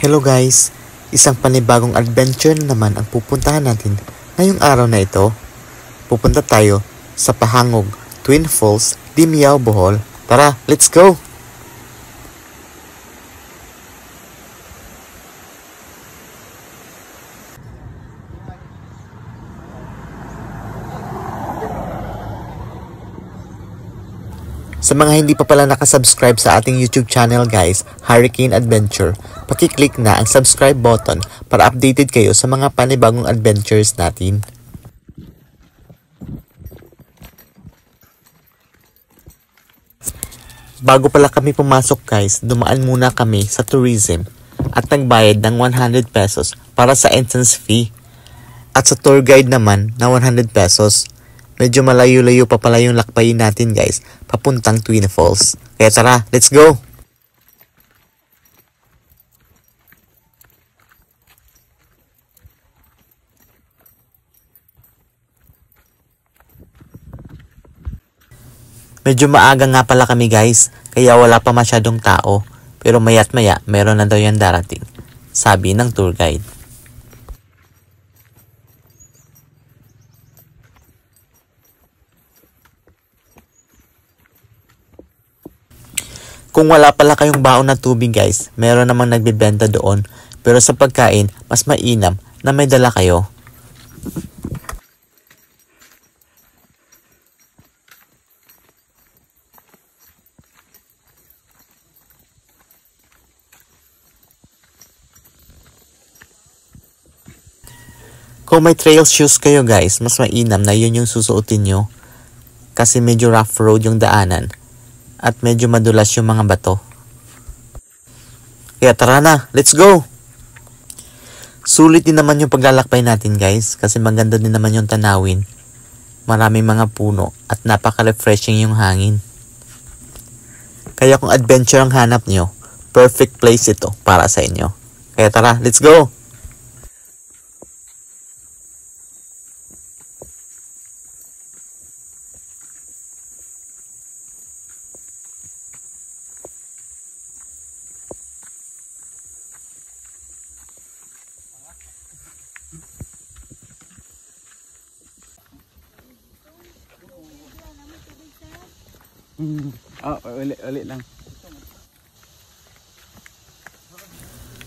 Hello guys! Isang panibagong adventure na naman ang pupuntahan natin ngayong araw na ito. Pupunta tayo sa Pahangog, Twin Falls, Dimiao, Bohol. Tara, let's go! Sa mga hindi pa pala nakasubscribe sa ating YouTube channel guys, Hurricane Adventure, pakiclick na ang subscribe button para updated kayo sa mga panibagong adventures natin. Bago pala kami pumasok guys, dumaan muna kami sa tourism at nagbayad ng 100 pesos para sa entrance fee. At sa tour guide naman na 100 pesos. Medyo malayo-layo pa pala yung lakbayin natin guys, papuntang Twin Falls. Kaya tara, let's go! Medyo maaga nga pala kami guys, kaya wala pa masyadong tao. Pero maya't maya, meron na daw yan darating, sabi ng tour guide. Kung wala pala kayong baon na tubig guys, meron namang nagbebenta doon. Pero sa pagkain, mas mainam na may dala kayo. Kung may trail shoes kayo guys, mas mainam na yun yung susuotin nyo. Kasi medyo rough road yung daanan. At medyo madulas yung mga bato. Kaya tara na, let's go! Sulit din naman yung paglalakbay natin guys, kasi maganda din naman yung tanawin. Maraming mga puno at napaka-refreshing yung hangin. Kaya kung adventure ang hanap nyo, perfect place ito para sa inyo. Kaya tara, let's go! Ulit lang.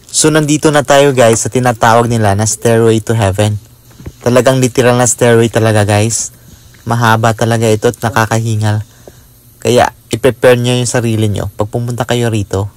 So nandito na tayo guys sa tinatawag nila na Stairway to Heaven. Talagang literal na stairway talaga guys. Mahaba talaga ito at nakakahingal. Kaya i-prepare nyo yung sarili nyo pag pumunta kayo rito.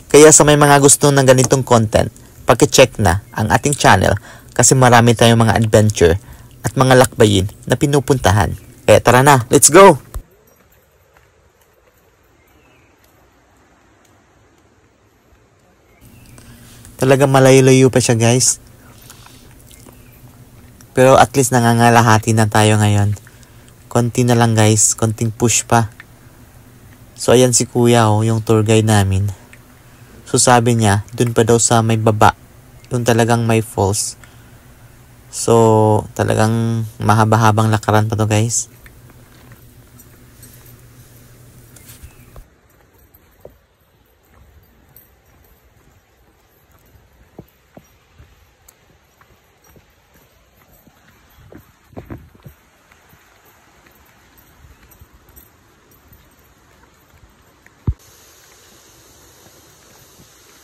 Kaya sa may mga gusto ng ganitong content, paki-check na ang ating channel kasi marami tayong mga adventure at mga lakbayin na pinupuntahan. Kaya tara na, let's go! Talaga malayo-layo pa siya guys. Pero at least nangangalahati na tayo ngayon. Konti na lang guys, konting push pa. So ayan si kuya yung tour guide namin. So sabi niya, dun pa daw sa may baba, yung talagang may falls. So talagang mahaba-habang lakaran pa to guys.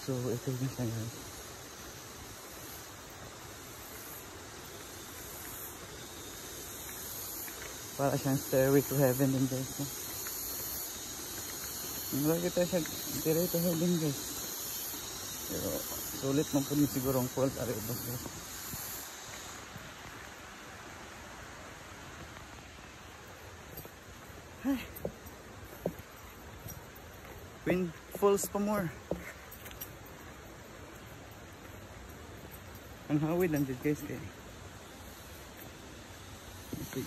So, ito din siya guys. Para siyang stairway to heaven din guys. Malaki tayo siya stairway to heaven guys. Pero, sulit man po din siguro ang fault. Ari ba guys. Ay. Twin Falls pa more. Ang hawid lang dyan guys kaya. Okay.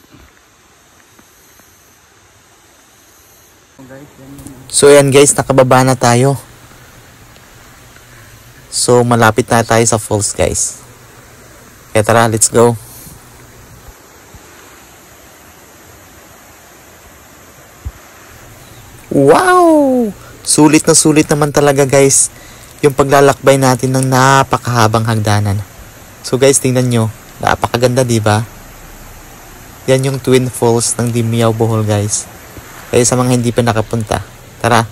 Guys, yan yun. So ayan guys, nakababa na tayo. So malapit na tayo sa falls guys. Kaya tara, let's go. Wow! Sulit na sulit naman talaga guys yung paglalakbay natin ng napakahabang hagdanan. So guys, tingnan nyo. Napakaganda, di ba? Yan yung Twin Falls ng Dimiao, Bohol guys. Kaya sa mga hindi pa nakapunta, tara.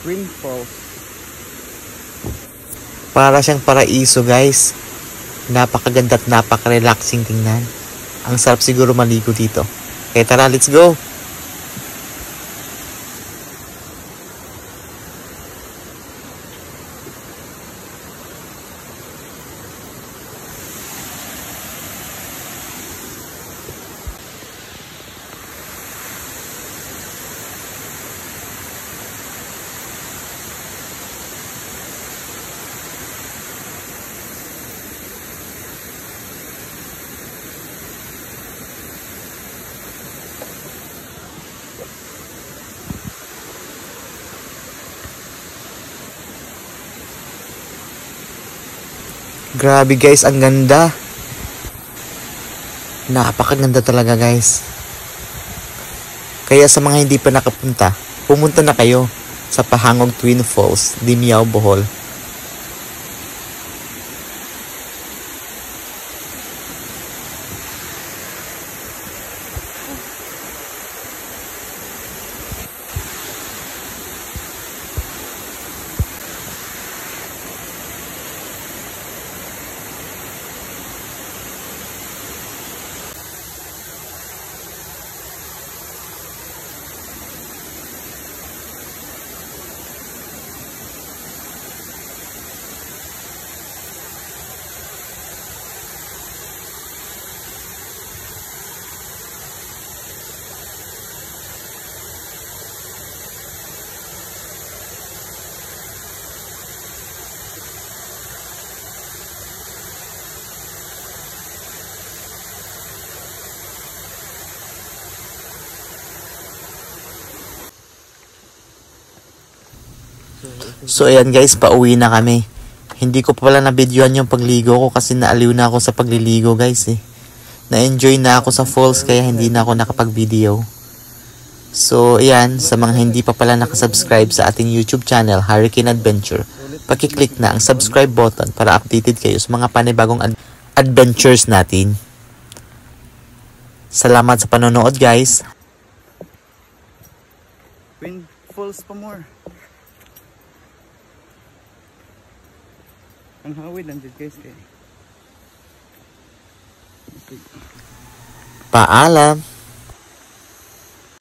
Twin Falls. Para siyang paraiso guys. Napakaganda at napaka-relaxing tingnan. Ang sarap siguro maligo dito. Kaya tara, let's go! Grabe guys, ang ganda. Napakaganda talaga guys. Kaya sa mga hindi pa nakapunta, pumunta na kayo sa Pahangog Twin Falls, Dimiao, Bohol. So ayan guys, pauwi na kami. Hindi ko pa pala na-videoan yung pagligo ko kasi naaliw na ako sa pagliligo guys eh. Na-enjoy na ako sa falls kaya hindi na ako nakapag-video. So ayan, sa mga hindi pa pala nakasubscribe sa ating YouTube channel, Hurricane Adventure, pakiclick na ang subscribe button para updated kayo sa mga panibagong adventures natin. Salamat sa panonood guys. Twin Falls pa more. Ang hawid lang guys kay. Paalam.